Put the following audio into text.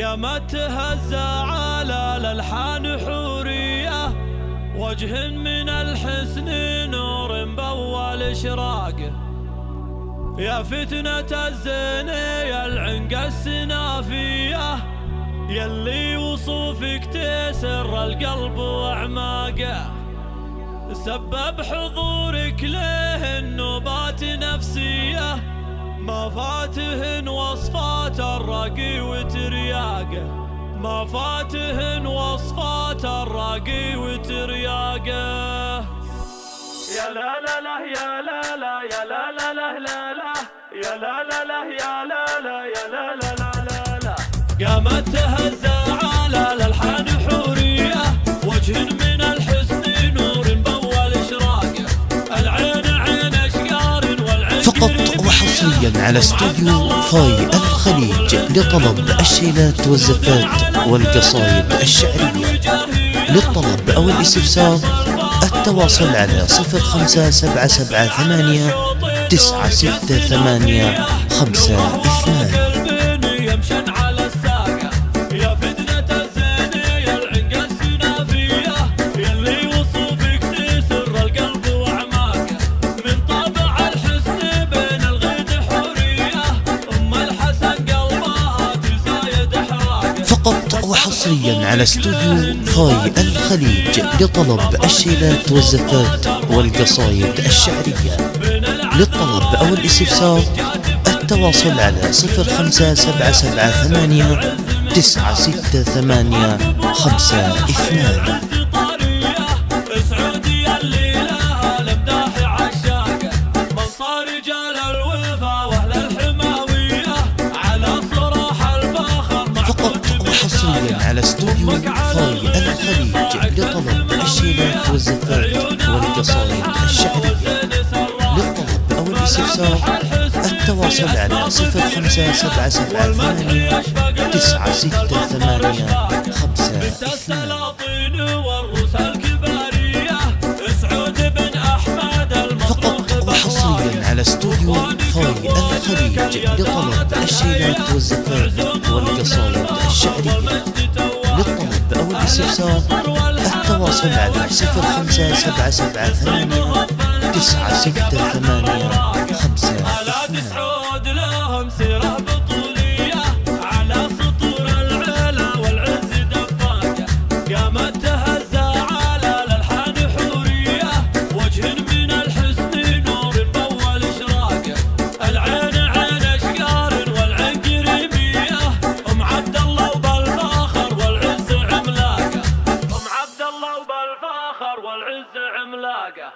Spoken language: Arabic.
قامت تهزى على الألحان حورية، وجه من الحسن نور بأول إشراقه. يا فتنة الزين يا العنق السنافية، يلي وصوفك تسر القلب وأعماقه. سبب حضورك له النوبات نفسية، ما فاتهن وصفات الراقي وترياقه، ما فاتهن وصفات الراقي وترياقه. يا لا لا لا يا لا لا يا لا لا لا لا لا يا لا لا لا يا لا لا يا لا لا لا لا لا. قامت تهزى على الألحان حورية، وجه من الحسن نور بأول إشراقه. العين عين أشقار والعين فقط وحصريا على استوديو فاي الخليج لطلب الشيلات والزفات والقصايد الشعرية. للطلب أو الاستفسار التواصل على 0577 968 52. فقط وحصريا على استوديو فاي الخليج لطلب الشيلات والزفات والقصايد الشعرية. للطلب أو الاستفسار التواصل على 0577 968 52. حصريا على استوديو فاي الخليج لطلب الشيلات والزفات والقصايد الشعرية. للطلب أو الاستفسار التواصل على 0577 968 52. فقط وحصريا على استوديو فاي الخليج لطلب الشيلات والزفات والقصايد الشعرية. للطلب أو الاستفسار التواصل على 0577 968 52. والعز عملاقه.